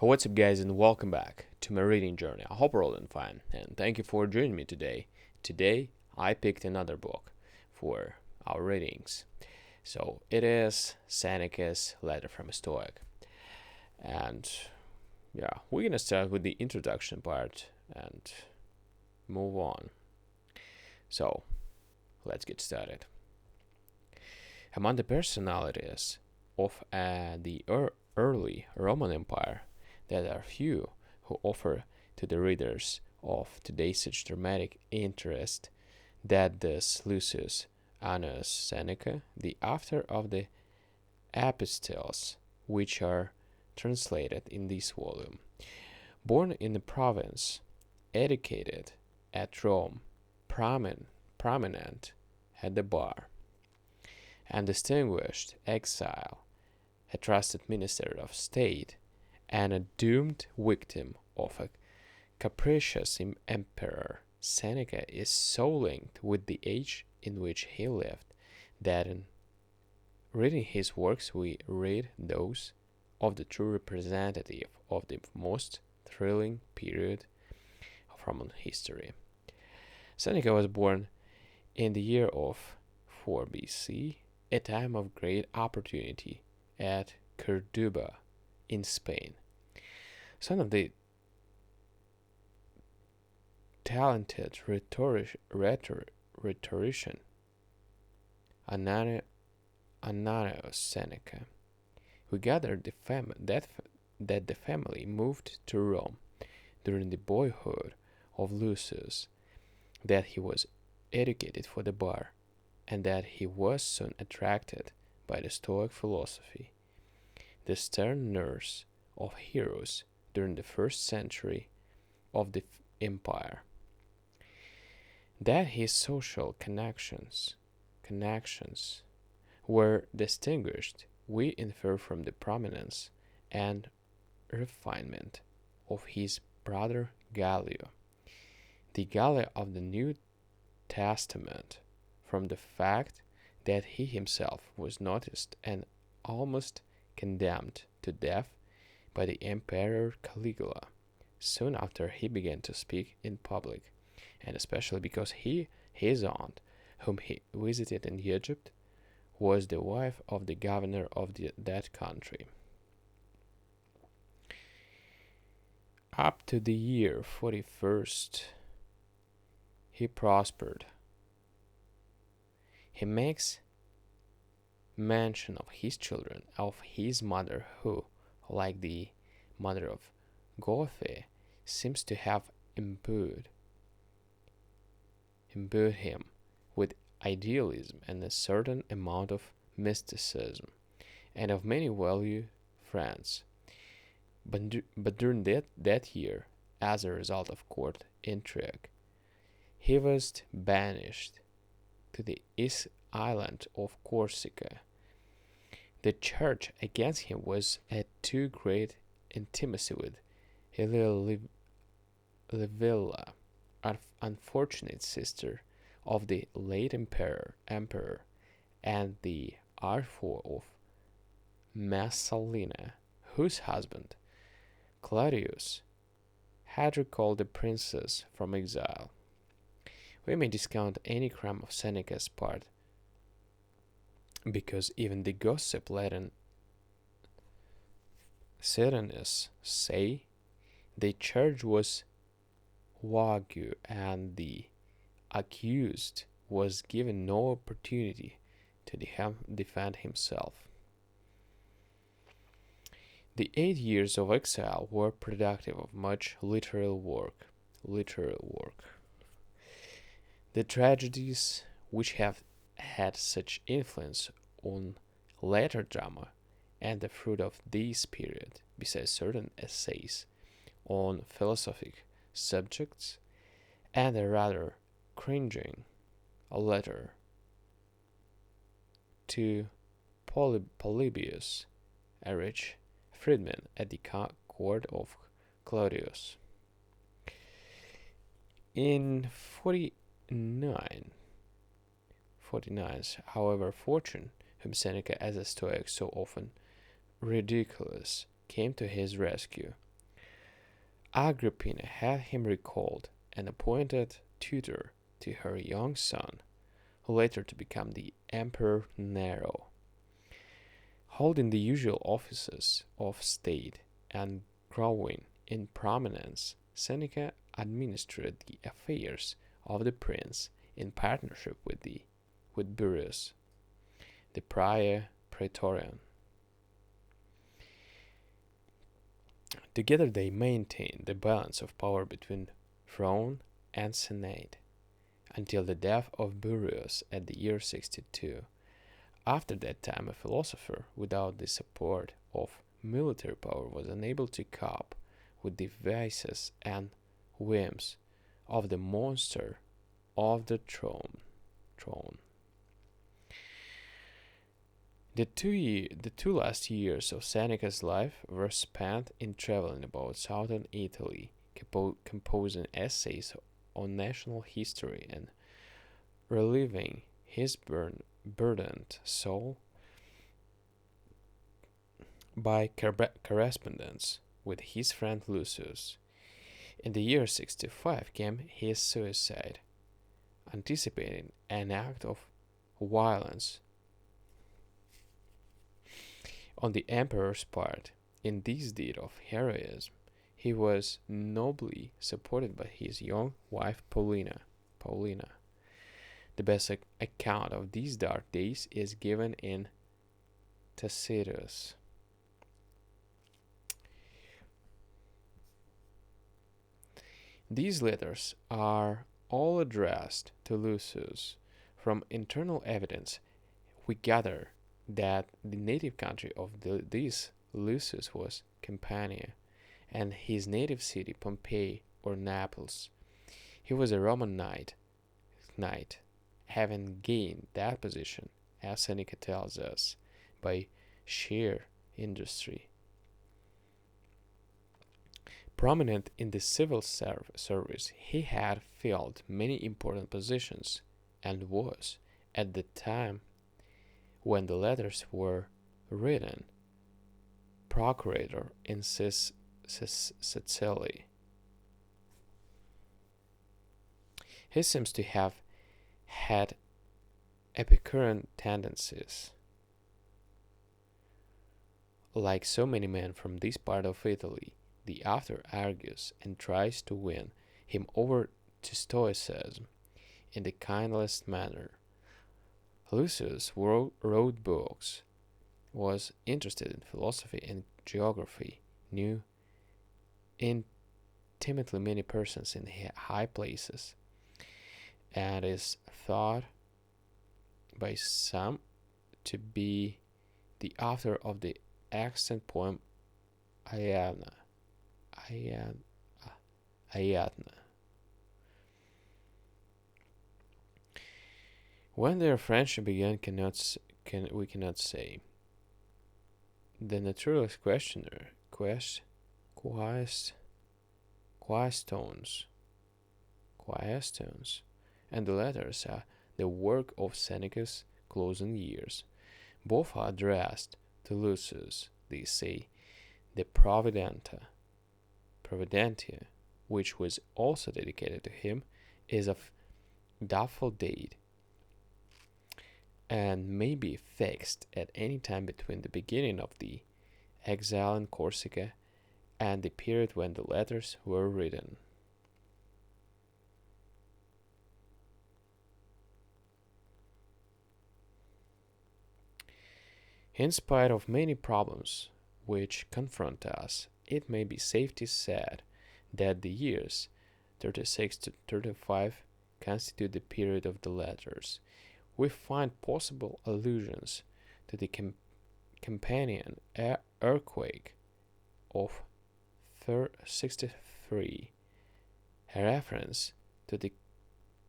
What's up, guys, and welcome back to my reading journey. I hope you're all doing fine, and thank you for joining me today. Today, I picked another book for our readings. So, it is Seneca's Letter from a Stoic. And yeah, we're gonna start with the introduction part and move on. So, let's get started. Among the personalities of the early Roman Empire, there are few who offer to the readers of today such dramatic interest that this Lucius Annus Seneca, the author of the epistles which are translated in this volume. Born in the province, educated at Rome, prominent at the bar, and distinguished exile, a trusted minister of state, and a doomed victim of a capricious emperor, Seneca is so linked with the age in which he lived that in reading his works we read those of the true representative of the most thrilling period of Roman history. Seneca was born in the year of 4 BC, a time of great opportunity at Corduba in Spain. Son of the talented rhetorician Ananius Seneca, we gathered that the family moved to Rome during the boyhood of Lucius, that he was educated for the bar, and that he was soon attracted by the Stoic philosophy, the stern nurse of heroes during the first century of the empire. That his social connections were distinguished, we infer from the prominence and refinement of his brother Gallio, the Gallio of the New Testament, from the fact that he himself was noticed and almost condemned to death by the Emperor Caligula soon after he began to speak in public, and especially because his aunt, whom he visited in Egypt, was the wife of the governor of that country. Up to the year 41st, he prospered. He makes mention of his children, of his mother, who, like the mother of Goethe, seems to have imbued him with idealism and a certain amount of mysticism, and of many valued friends. But during that year, as a result of court intrigue, he was banished to the east island of Corsica. The charge against him was a too great intimacy with Livilla, unfortunate sister of the late emperor, and the artful of Messalina, whose husband, Claudius, had recalled the princess from exile. We may discount any crime of Seneca's part, because even the gossip-laden Cyrenius say the charge was vague and the accused was given no opportunity to defend himself. The 8 years of exile were productive of much literary work. The tragedies which have had such influence on later drama and the fruit of this period, besides certain essays on philosophic subjects and a rather cringing letter to Polybius, a rich freedman at the court of Claudius. In 49, however, fortune, whom Seneca as a Stoic so often ridiculous, came to his rescue, Agrippina had him recalled and appointed tutor to her young son, who later to become the Emperor Nero. Holding the usual offices of state and growing in prominence, Seneca administered the affairs of the prince in partnership with Burrus, the prior praetorian. Together they maintained the balance of power between throne and senate until the death of Burrus at the year 62. After that time, a philosopher without the support of military power was unable to cope with the vices and whims of the monster of the throne. The two last years of Seneca's life were spent in traveling about southern Italy, composing essays on national history and relieving his burdened soul by correspondence with his friend Lucius. In the year 65 came his suicide, anticipating an act of violence on the emperor's part. In this deed of heroism, he was nobly supported by his young wife Paulina. The best account of these dark days is given in Tacitus. These letters are all addressed to Lucius. From internal evidence, we gather that the native country of this Lucius was Campania, and his native city Pompeii or Naples. He was a Roman knight, having gained that position, as Seneca tells us, by sheer industry. Prominent in the civil service, he had filled many important positions and was, at the time when the letters were written, procurator in Sicily. He seems to have had Epicurean tendencies. Like so many men from this part of Italy, the author argues and tries to win him over to Stoicism in the kindest manner. Lucius wrote books, was interested in philosophy and geography, knew intimately many persons in high places, and is thought by some to be the author of the extant poem Ariadne. When their friendship began, we cannot say. The naturalist questioner, questions, and the letters are the work of Seneca's closing years. Both are addressed to Lucius. They say the Providentia, which was also dedicated to him, is of doubtful date and may be fixed at any time between the beginning of the exile in Corsica and the period when the letters were written. In spite of many problems which confront us, it may be safely said that the years 36 to 35 constitute the period of the letters. We find possible allusions to the Campanian earthquake of 63, a reference to the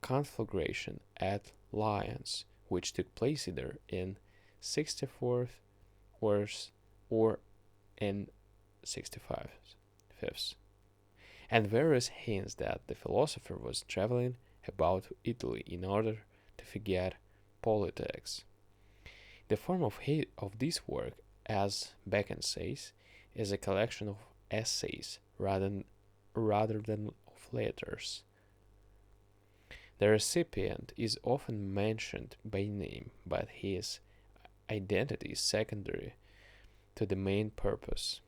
conflagration at Lyons, which took place either in 64th or in 65th, and various hints that the philosopher was traveling about Italy in order to forget politics. The form of this work, as Bacon says, is a collection of essays rather rather than of letters. The recipient is often mentioned by name, but his identity is secondary to the main purpose.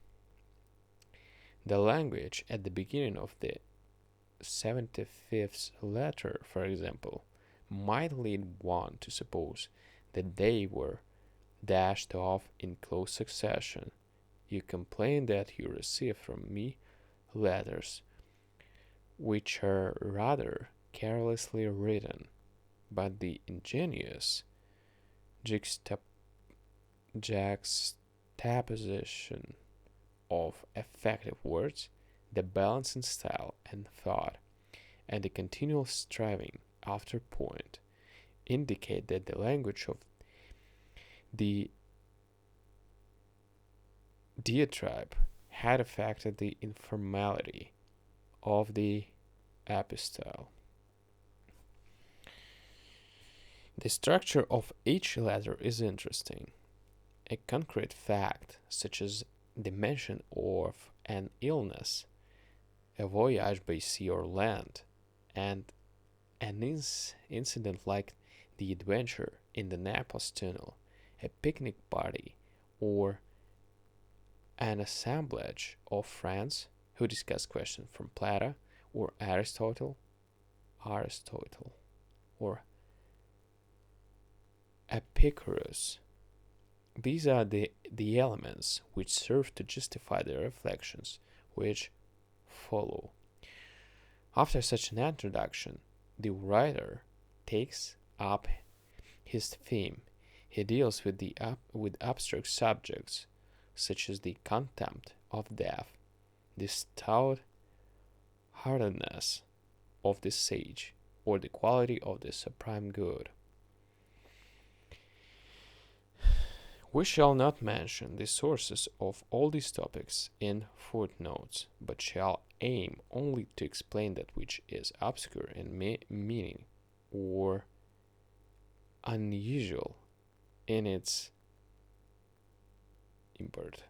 The language at the beginning of the 75th letter, for example, might lead one to suppose that they were dashed off in close succession. You complain that you receive from me letters which are rather carelessly written, but the ingenious juxtaposition of effective words, the balance in style and thought, and the continual striving after point indicate that the language of the diatribe had affected the informality of the epistole. The structure of each letter is interesting. A concrete fact, such as the mention of an illness, a voyage by sea or land, and an incident like the adventure in the Naples Tunnel, a picnic party, or an assemblage of friends who discuss questions from Plato or Aristotle, or Epicurus. These are the elements which serve to justify the reflections which follow. After such an introduction, the writer takes up his theme. He deals with abstract subjects such as the contempt of death, the stout heartedness of the sage, or the quality of the supreme good. We shall not mention the sources of all these topics in footnotes, but shall aim only to explain that which is obscure in meaning or unusual in its import.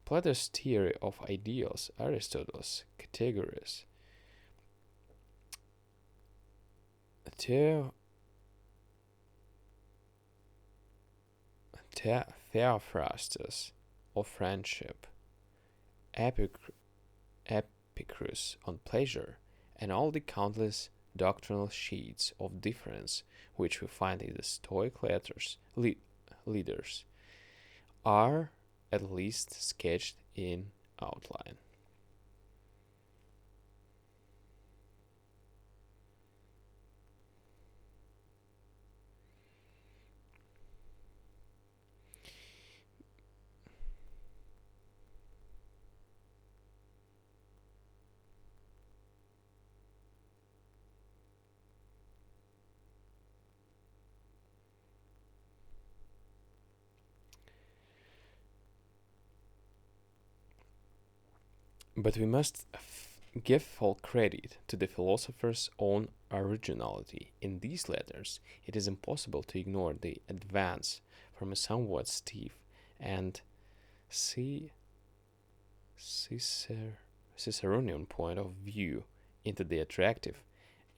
Plato's theory of ideals, Aristotle's categories, Theophrastus of friendship, Epicurus on pleasure, and all the countless doctrinal sheets of difference which we find in the Stoic leaders are at least sketched in outline. But we must give full credit to the philosopher's own originality. In these letters, it is impossible to ignore the advance from a somewhat stiff and Ciceronian point of view into the attractive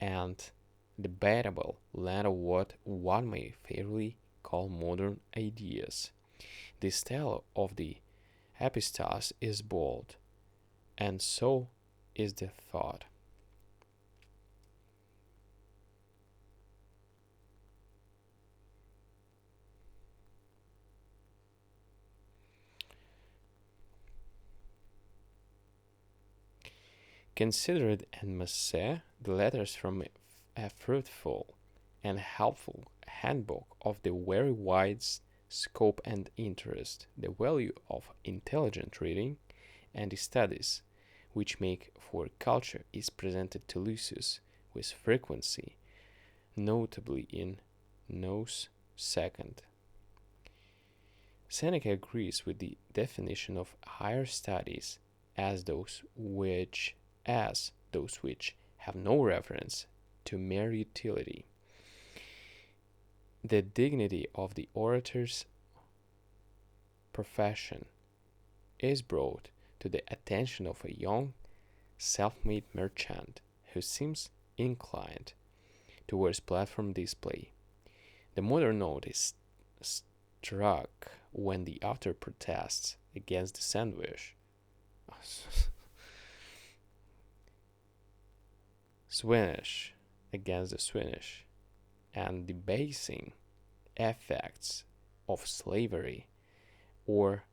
and debatable land of what one may fairly call modern ideas. The style of the epistles is bold, and so is the thought. Considered and must say the letters from a fruitful and helpful handbook of the very wide scope and interest, the value of intelligent reading and studies which make for culture is presented to Lucius with frequency, notably in Nos Second. Seneca agrees with the definition of higher studies as those which have no reference to mere utility. The dignity of the orator's profession is brought to the attention of a young self-made merchant who seems inclined towards platform display. The modern note is struck when the author protests against the sandwich, swinish, against the swinish, and debasing effects of slavery or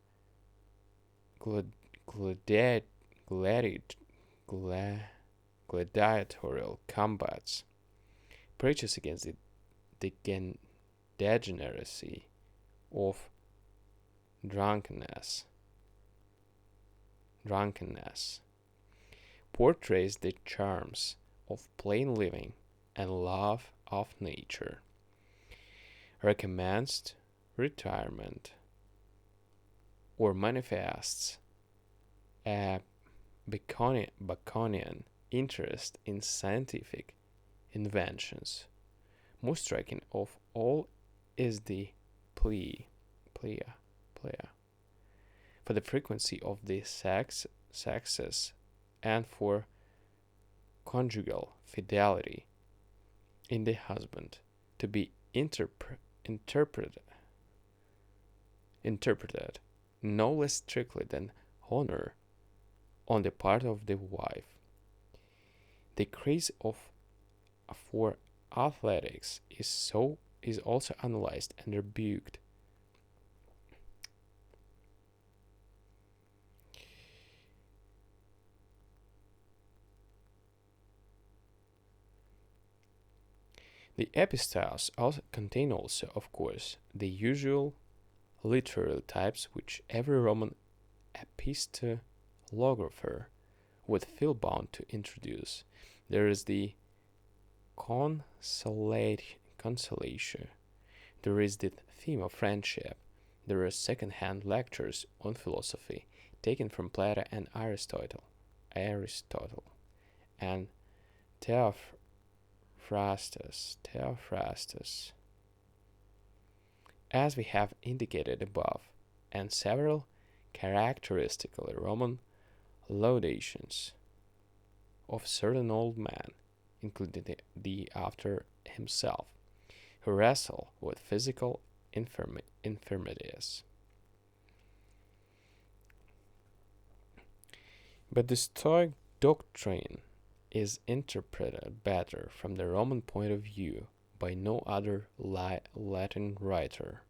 gladiatorial combats, preaches against the degeneracy of drunkenness, portrays the charms of plain living and love of nature, recommends retirement, or manifests a Baconian interest in scientific inventions. Most striking of all is the plea for the frequency of the sexes and for conjugal fidelity in the husband to be interpreted no less strictly than honor on the part of the wife. The craze for athletics is also analyzed and rebuked. The epistles also contain of course, the usual literary types which every Roman epistolographer would feel bound to introduce. There is the consolation. There is the theme of friendship. There are second-hand lectures on philosophy taken from Plato and Aristotle, and Theophrastus, as we have indicated above, and several characteristically Roman laudations of certain old men, including the author himself, who wrestle with physical infirmities. But the Stoic doctrine is interpreted better from the Roman point of view by no other Latin writer.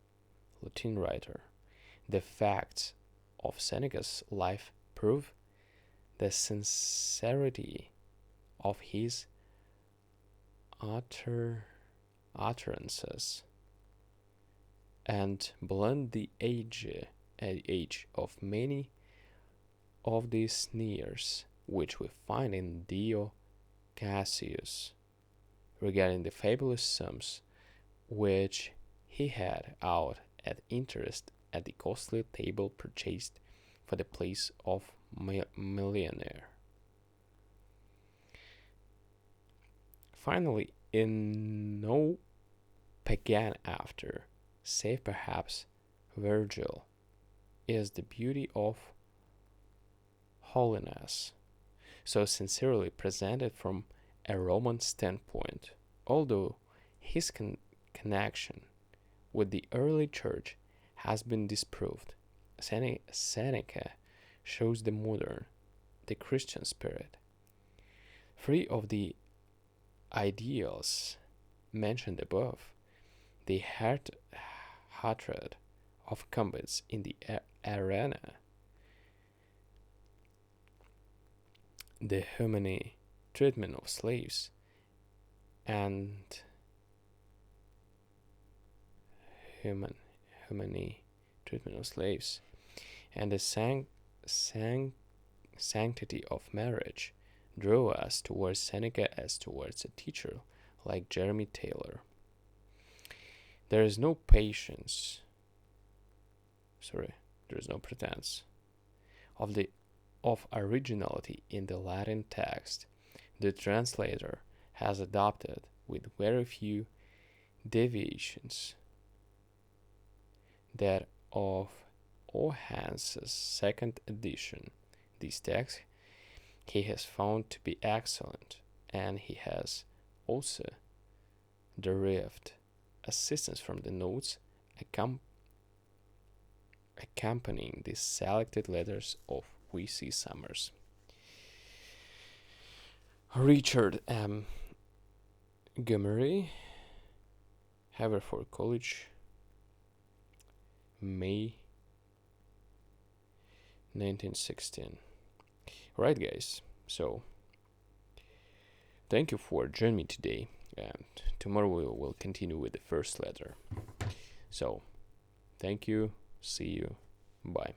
The facts of Seneca's life prove the sincerity of his utterances and blunt the age of many of these sneers which we find in Dio Cassius regarding the fabulous sums which he had out at interest at the costly table purchased for the place of millionaire. Finally, in no pagan after, save perhaps Virgil, is the beauty of holiness so sincerely presented from a Roman standpoint, although his connection with the early church has been disproved. Seneca shows the Christian spirit, free of the ideals mentioned above, the hatred of combatants in the arena, the humane treatment of slaves, and humane treatment of slaves, and the sanctity of marriage drew us towards Seneca as towards a teacher like Jeremy Taylor. There is no pretense of originality in the Latin text. The translator has adopted, with very few deviations, that of Ohans's second edition. This text he has found to be excellent, and he has also derived assistance from the notes accompanying the selected letters of V.C. Summers. Richard M. Montgomery, Haverford College, May 1916. Right, guys, so thank you for joining me today, and tomorrow we will continue with the first letter. So thank you, see you, bye.